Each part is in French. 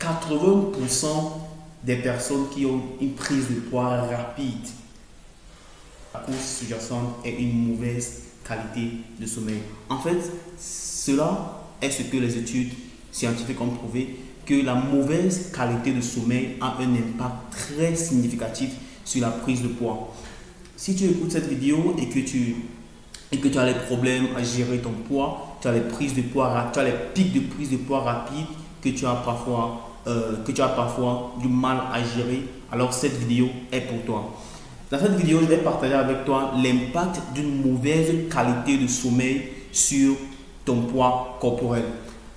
80% des personnes qui ont une prise de poids rapide, la cause sous-jacente est une mauvaise qualité de sommeil. En fait, cela est ce que les études scientifiques ont prouvé, que la mauvaise qualité de sommeil a un impact très significatif sur la prise de poids. Si tu écoutes cette vidéo et que tu as des problèmes à gérer ton poids, tu as les prises de poids, tu as les pics de prise de poids rapides que tu as parfois du mal à gérer, alors cette vidéo est pour toi. Dans cette vidéo, je vais partager avec toi l'impact d'une mauvaise qualité de sommeil sur ton poids corporel.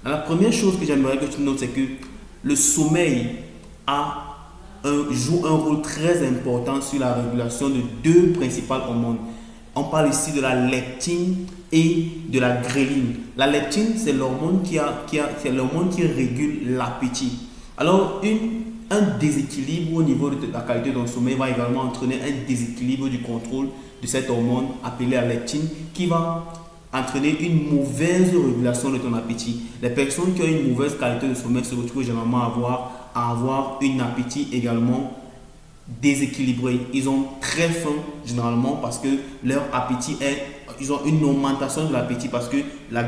La première chose que j'aimerais que tu notes, c'est que le sommeil joue un rôle très important sur la régulation de deux principales hormones. On parle ici de la leptine et de la ghrelin. La leptine, c'est l'hormone qui régule l'appétit. Alors, un déséquilibre au niveau de la qualité de ton sommeil va également entraîner un déséquilibre du contrôle de cette hormone appelée la leptine qui va entraîner une mauvaise régulation de ton appétit. Les personnes qui ont une mauvaise qualité de sommeil se retrouvent généralement à avoir un appétit également déséquilibré. Ils ont très faim généralement parce que leur appétit ils ont une augmentation de l'appétit parce que la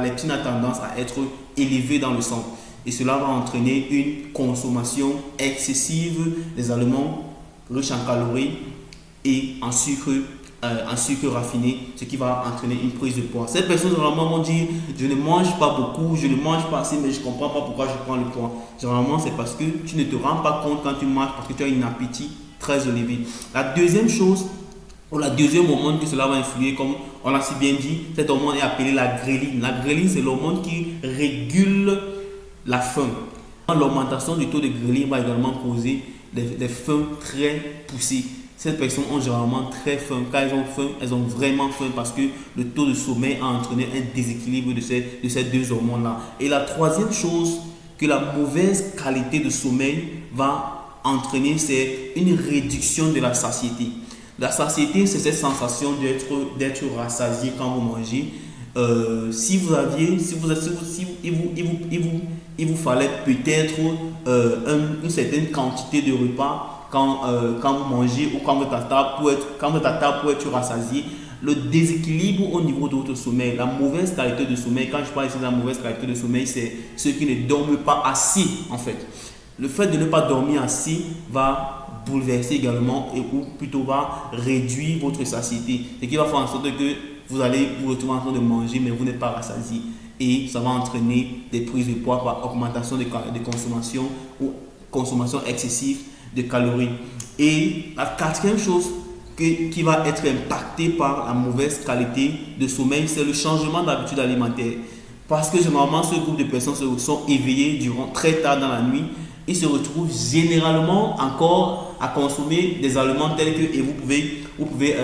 leptine a tendance à être élevée dans le sang. Et cela va entraîner une consommation excessive des aliments riches en calories et en sucre raffiné, ce qui va entraîner une prise de poids. Ces personnes généralement vont dire je ne mange pas beaucoup, je ne mange pas assez, mais je ne comprends pas pourquoi je prends le poids. Généralement, c'est parce que tu ne te rends pas compte quand tu manges parce que tu as un appétit très élevé. La deuxième chose, ou la deuxième hormone que cela va influer, comme on l'a si bien dit, cette hormone est appelée la ghrelin. La ghrelin, c'est l'hormone qui régule la faim. L'augmentation du taux de ghrelin va également causer des faims très poussées. Ces personnes ont généralement très faim. Quand elles ont faim, elles ont vraiment faim parce que le taux de sommeil a entraîné un déséquilibre de ces deux hormones-là. Et la troisième chose que la mauvaise qualité de sommeil va entraîner, c'est une réduction de la satiété. La satiété, c'est cette sensation d'être rassasié quand vous mangez. Il vous fallait peut-être une certaine quantité de repas quand vous mangez ou quand votre table pour être rassasié. Le déséquilibre au niveau de votre sommeil, la mauvaise qualité de sommeil, quand je parle ici de la mauvaise qualité de sommeil, c'est ceux qui ne dorment pas assez en fait. Le fait de ne pas dormir assez va bouleverser également ou plutôt va réduire votre satiété. Ce qui va faire en sorte que vous allez vous retrouver en train de manger mais vous n'êtes pas rassasié. Et ça va entraîner des prises de poids par augmentation de consommation ou consommation excessive de calories. Et la quatrième chose qui va être impactée par la mauvaise qualité de sommeil, c'est le changement d'habitude alimentaire. Parce que généralement, ce groupe de personnes se sont éveillés durant très tard dans la nuit. Ils se retrouvent généralement encore à consommer des aliments tels que, et vous pouvez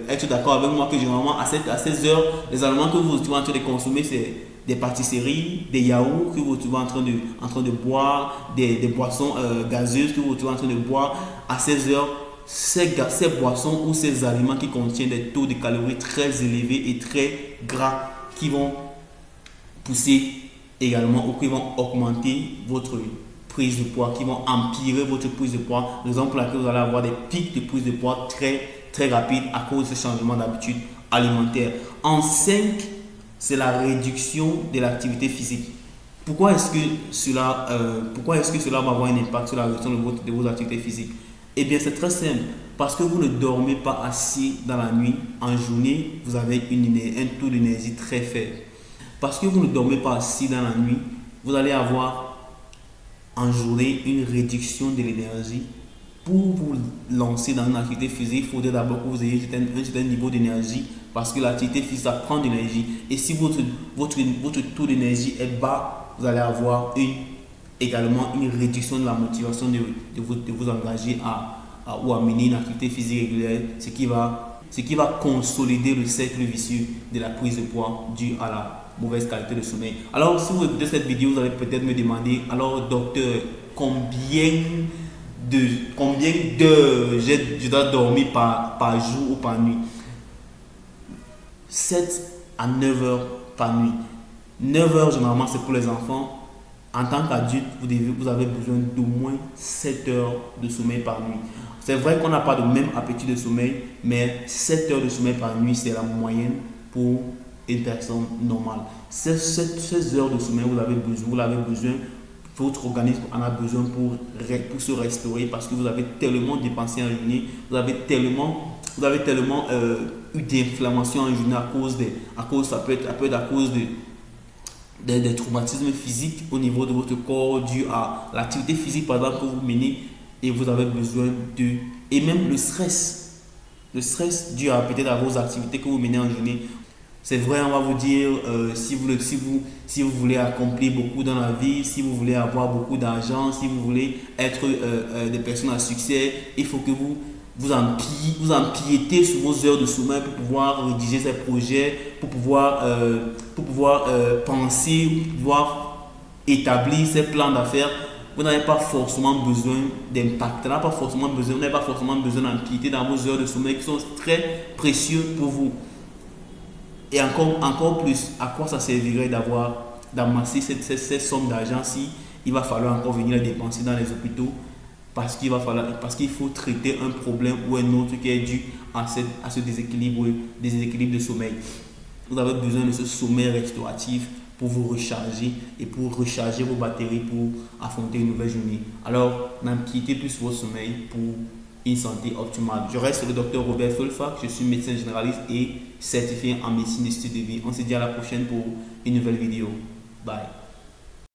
être d'accord avec moi que généralement à 16 heures, les aliments que vous êtes en train de consommer, c'est des pâtisseries, des yaourts que vous êtes en train de boire, des boissons gazeuses que vous êtes en train de boire. À 16 heures, ces boissons ou ces aliments qui contiennent des taux de calories très élevés et très gras qui vont pousser également ou qui vont augmenter votre prise de poids, qui vont empirer votre prise de poids, raison pour laquelle vous allez avoir des pics de prise de poids très rapides à cause de ce changement d'habitude alimentaire. En 5, c'est la réduction de l'activité physique. Pourquoi est-ce que cela va avoir un impact sur la réduction de vos activités physiques? Eh bien, c'est très simple. Parce que vous ne dormez pas assez dans la nuit, en journée, vous avez un taux d'énergie très faible. Parce que vous ne dormez pas assez dans la nuit, vous allez avoir en journée une réduction de l'énergie. Pour vous lancer dans une activité physique, il faudrait d'abord que vous ayez un certain niveau d'énergie parce que l'activité physique, ça prend de l'énergie. Et si votre taux d'énergie est bas, vous allez avoir également une réduction de la motivation de vous engager ou à mener une activité physique régulière, ce qui va consolider le cercle vicieux de la prise de poids due à la mauvaise qualité de sommeil. Alors, si vous écoutez cette vidéo, vous allez peut-être me demander, alors docteur, combien d'heures je dois dormir par jour ou par nuit? 7 à 9 heures par nuit. 9 heures généralement c'est pour les enfants, En tant qu'adulte, vous avez besoin d'au moins 7 heures de sommeil par nuit. C'est vrai qu'on n'a pas le même appétit de sommeil, mais 7 heures de sommeil par nuit, c'est la moyenne pour une personne normale. 16 heures de sommeil, vous l'avez besoin, votre organisme en a besoin pour se restaurer parce que vous avez tellement dépensé en journée, vous avez tellement eu d'inflammation en journée ça peut être à cause des traumatismes physiques au niveau de votre corps dû à l'activité physique par exemple que vous menez, et vous avez besoin et même le stress dû à peut-être à vos activités que vous menez en journée. C'est vrai, on va vous dire, si vous voulez accomplir beaucoup dans la vie, si vous voulez avoir beaucoup d'argent, si vous voulez être des personnes à succès, il faut que vous empiétez sur vos heures de sommeil pour pouvoir rédiger ces projets, pour pouvoir penser, pour pouvoir établir ces plans d'affaires. Vous n'avez pas forcément besoin d'impact, vous n'avez pas forcément besoin d'empiéter dans vos heures de sommeil qui sont très précieux pour vous. Et encore plus, à quoi ça servirait d'amasser ces sommes d'argent si il va falloir encore venir les dépenser dans les hôpitaux parce qu'il faut traiter un problème ou un autre qui est dû à ce déséquilibre de sommeil. Vous avez besoin de ce sommeil restauratif pour vous recharger et pour recharger vos batteries pour affronter une nouvelle journée. Alors, n'empiétez plus sur votre sommeil pour une santé optimale. Je reste le docteur Robert Folfac, je suis médecin généraliste et certifié en médecine et style de vie. On se dit à la prochaine pour une nouvelle vidéo. Bye.